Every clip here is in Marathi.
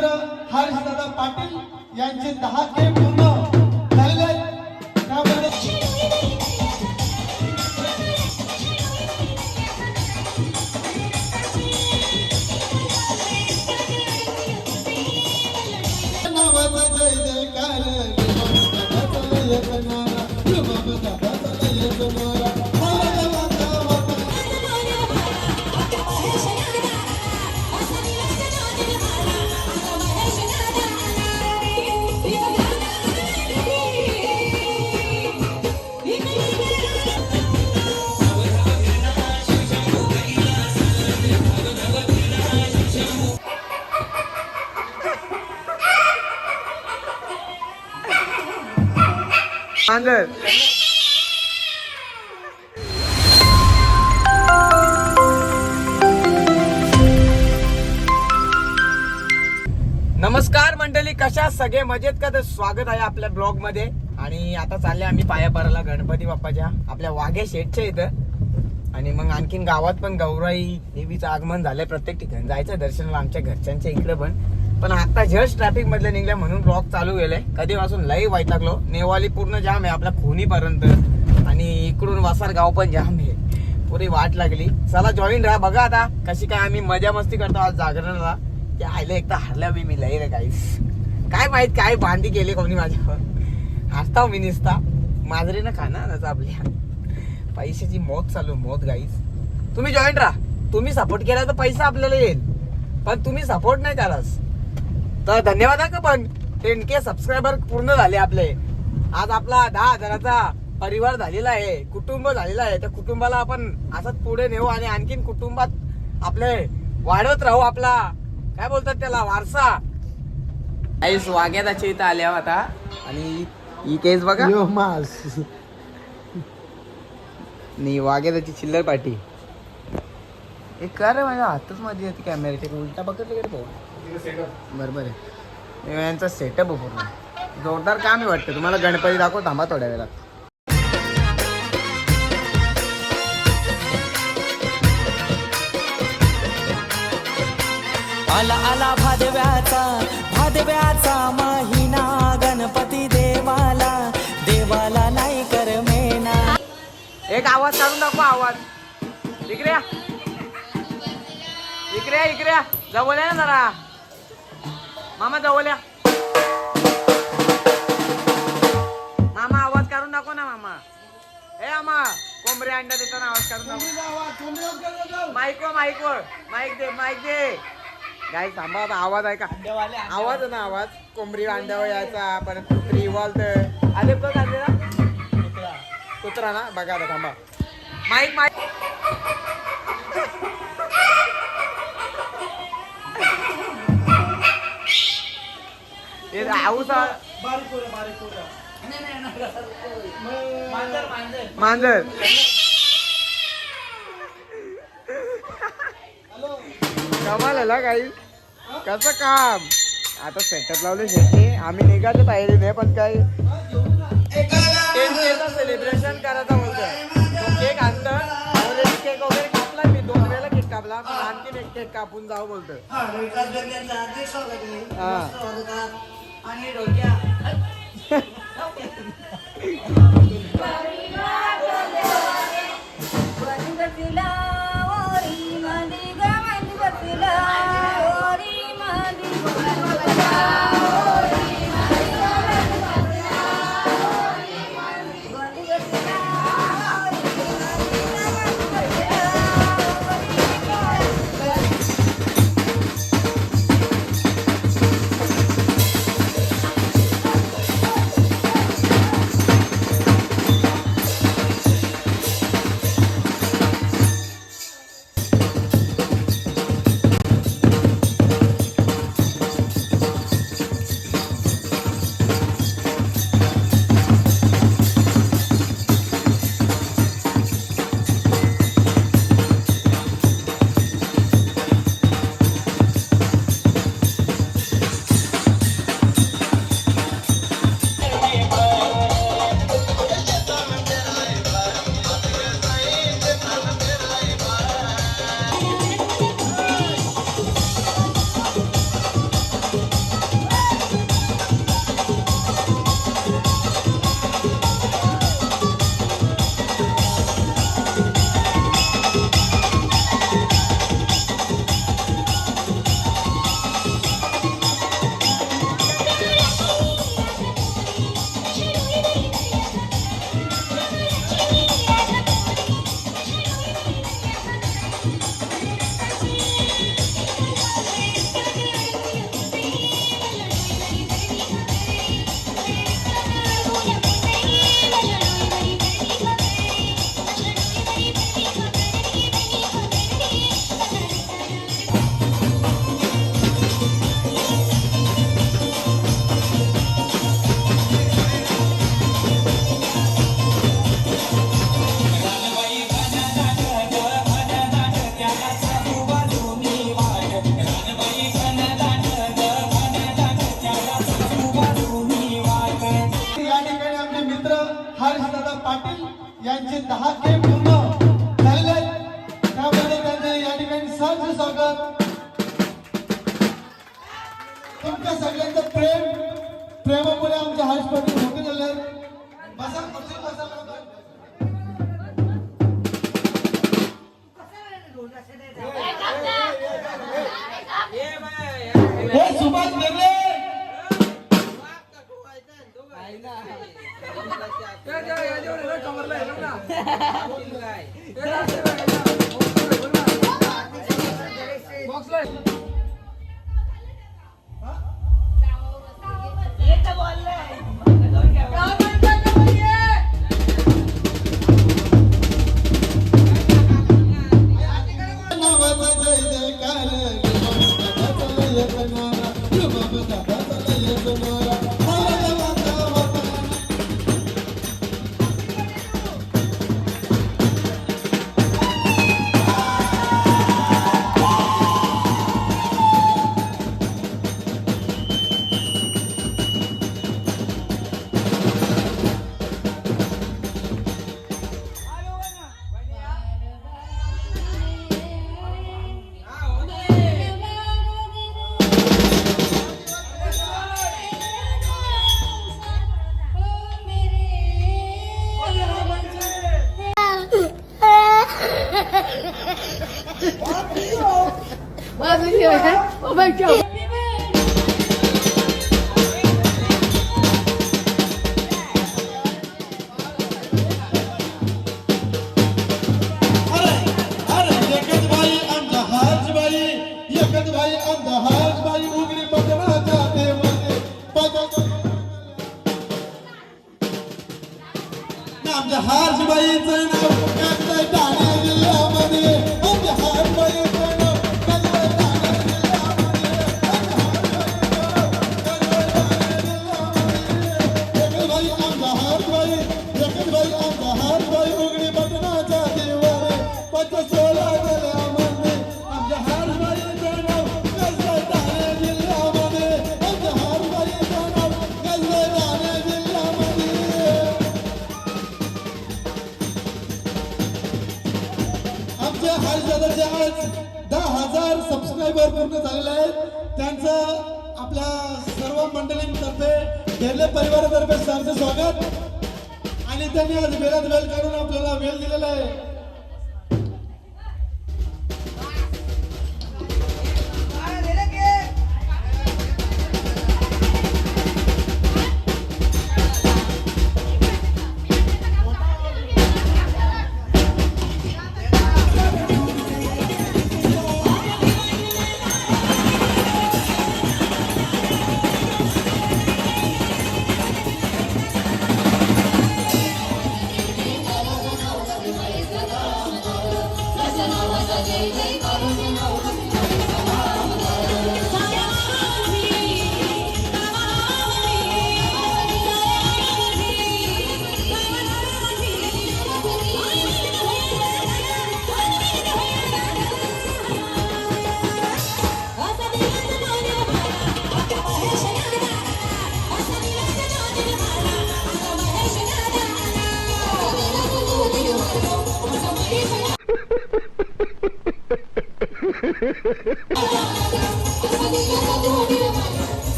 मित्र हर्षदादा पाटील यांचे 10 गेम पूर्ण झालेले आहेत. त्यामध्ये नावाचा जय जयकार मांजर. नमस्कार मंडळी, कशा सगळे मजेत का? तर स्वागत आहे आपल्या ब्लॉग मध्ये. आणि आता चालले आम्ही पायापाराला गणपती बाप्पाच्या आपल्या वाघे शेठच्या इथं. आणि मग आणखीन गावात पण गौराई देवीचं आगमन झालंय. प्रत्येक ठिकाणी जायचं दर्शनाला आमच्या घरच्यांच्या इकडे पण आता जस्ट ट्रॅफिक मधले निघल्या म्हणून ब्लॉग चालू गेले. कधीपासून लई वाईट लागलो. नेवाली पूर्ण जाम आहे आपल्या खोनीपर्यंत आणि इकडून वासार गाव पण जाम आहे. पुरी वाट लागली. चला जॉईन राहा, बघा आता कशी काय आम्ही मजा मस्ती करतो आज जागरणाला. ते आयला एकदा हरल्या मी लई रे गाईस. काय माहित काय बांधी केली कोणी माझ्यावर. हसता मी निसता माजरी ना खाना आपल्या पैशाची मौत चालू मौत गाईस. तुम्ही जॉईन राहा. तुम्ही सपोर्ट केला तर पैसा आपल्याला येईल, पण तुम्ही सपोर्ट नाही करास तर धन्यवाद का. पण 10K सबस्क्रायबर पूर्ण झाले आपले. आज आपला 10,000चा परिवार झालेला आहे, कुटुंब झालेला आहे. त्या कुटुंबाला आपण असंच पुढे नेऊ आणि आणखीन कुटुंबात आपले वाढवत राहू. आपला काय बोलतात त्याला वारसा. आईस वाघ्याच्या इथं आल्या आता. आणि ही केस बघा नाही वाघ्याची चिल्लर पार्टी. एक कर माझ्या हातच मध्ये येते कॅमेऱ्याच्या उलटा बघितलं का बरोबर आहे. यांचा सेटअप पूर्ण जोरदार काम आहे वाटतं. तुम्हाला गणपती दाखव, थांबा थोड्या वेळात. आला आला भादव्याचा महिना गणपती देवाला नाही करमेना. एक आवाज काढून दाखवा. आवाज इकडे या. इकडे या. जवळ या ना जरा. मामा जवळ या. मामा आवाज काढून दाखव ना मामा. ए मामा कोंबडी अंडा देताना आवाज काढून दाखव. माईक दे गाई थांबा. आवाज आहे का? आवाज ना आवाज. कोंबडी अंड्यावर यायचा. परत कुत्री इव्हॉल्व आले बघ. कुत्रा ना बघा आता. थांबा. माईक मांजर कमाल आला काही. कसं काम आता सेटअप लावले शेती. आम्ही निघायचं पाहिजे नाही पण काय सेलिब्रेशन करायचं बोलतोय. केक आणतं. ऑलरेडी केक वगैरे कापला मी. 2 वेळेला केक कापला. आणखीन एक केक कापून जाऊ बोलतोय. 10 गेम पूर्ण झालेले आहेत त्यामध्ये त्यांचे या ठिकाणी सहर्ष स्वागत. तुमच्या सगळ्यांचं प्रेमामुळे आमच्या हर्ष पाटील मोठे झाले आहेत. बसा खुर्ची बसा. हे सुभाष वेगळे Oh my God. आमच्या हारजीबाईचं नाव कसं ठाणे जिल्ह्यामध्ये आमच्या हारजीबाईचं नाव कसं ठाणे जिल्ह्यामध्ये एकच बाई आमच्या हारजीबाई एकच बाई आमच्या हारजीबाई उघडी बटनाच्या देवाने 16 जिल्ह्यामध्ये आमच्या हारजीबाईचं नाव कसं ठाणे जिल्ह्यामध्ये आमच्या हारजीबाईचं नाव कसं ठाणे जिल्ह्यामध्ये. आमच्या हर्षदाचे आज 10,000 सबस्क्रायबर पूर्ण झालेले आहेत. त्यांचं आपल्या सर्व मंडळींतर्फे घेरले परिवारातर्फे सहर्ष स्वागत. आणि त्यांनी आज वेळात वेळ काढून आपल्याला वेळ दिलेला आहे.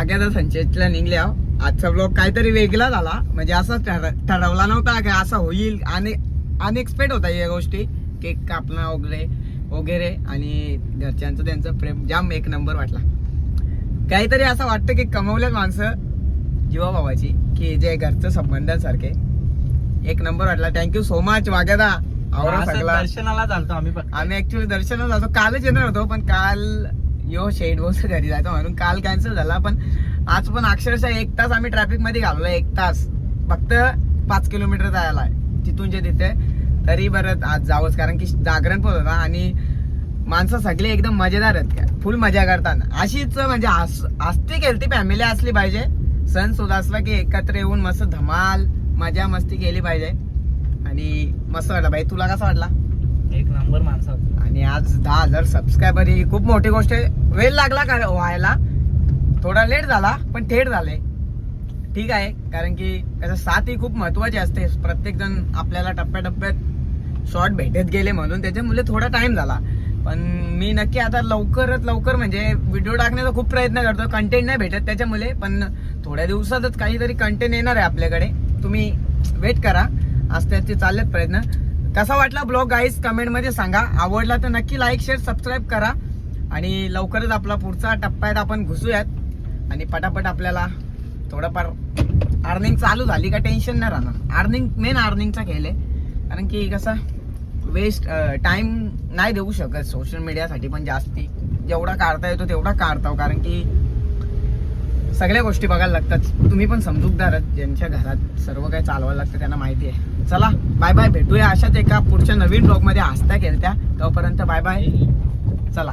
वाघ्याचा संचेतला निघल्या. आजचा ब्लॉग काहीतरी वेगळा झाला, म्हणजे असं ठरवला नव्हता की असं होईल. आणि अनएक्सपेक्ट होता या गोष्टी, केक कापणं वगैरे आणि घरच्यांचं त्यांचं प्रेम जाम एक नंबर वाटला. काहीतरी असं वाटतं की कमवल्यात माणसं जीवाभावाची, की जे घरचं संबंधांसारखे एक नंबर वाटला. थँक्यू सो मच वाघ्यादा. आवडा सगळा. दर्शनाला चालतो आम्ही ऍक्च्युअली दर्शनाला जातो, कालच येणार होतो पण काल शेड बोलतो घरी जायचं म्हणून काल कॅन्सल झाला. पण आज पण अक्षरशः 1 तास आम्ही ट्रॅफिक मध्ये घालवला. 1 तास फक्त 5 किलोमीटर जायला आहे तिथूनच्या तिथे. तरी बरं आज जावंच, कारण की जागरण पण होता आणि माणसं सगळे एकदम मजेदार आहेत, फुल मजा करतात. अशीच म्हणजे असती केली फॅमिली असली पाहिजे. सण सुद्धा असला की एकत्र येऊन मस्त धमाल मजा मस्ती केली पाहिजे. आणि मस्त वाटला भाई. तुला कसा वाटला? एक नंबर माणसं. आणि आज 10,000 सबस्क्रायबर ही खूप मोठी गोष्ट आहे. वेळ लागला का व्हायला, थोडा लेट झाला पण थेट झाले. ठीक आहे, कारण की त्याचा साथ ही खूप महत्वाची असते. प्रत्येक जण आपल्याला टप्प्याटप्प्यात शॉर्ट भेटत गेले म्हणून त्याच्यामुळे थोडा टाइम झाला. पण मी नक्की आता लवकरात लवकर म्हणजे व्हिडिओ टाकण्याचा खूप प्रयत्न करतो. कंटेंट नाही भेटत त्याच्यामुळे, पण थोड्या दिवसातच काहीतरी कंटेंट येणार आहे आपल्याकडे. तुम्ही वेट करा. आज त्याचे चाललेत प्रयत्न. कसा वाटला ब्लॉग गाईज कमेंटमध्ये सांगा. आवडला तर नक्की लाईक शेअर सबस्क्राईब करा. आणि लवकरच आपला पुढचा टप्प्यात आपण घुसूयात आणि पटापट आपल्याला थोडंफार अर्निंग चालू झाली का टेन्शन नाही राहणार. मेन अर्निंगचा खेळ आहे, कारण की कसं वेस्ट टाइम नाही देऊ शकत सोशल मीडियासाठी. पण जास्ती जेवढा काढता येतो तेवढा काढतो, कारण की सगळ्या गोष्टी बघायला लागतात. तुम्ही पण समजूतदार आहेत, ज्यांच्या घरात सर्व काही चालवायला लागतं त्यांना माहिती आहे. चला बाय बाय, भेटूया अशाच एका पुढच्या नवीन ब्लॉग मध्ये. हसता खेळत्या तोपर्यंत बाय बाय. चला,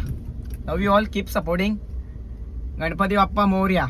love you all, keep supporting. Ganpati Bappa Morya.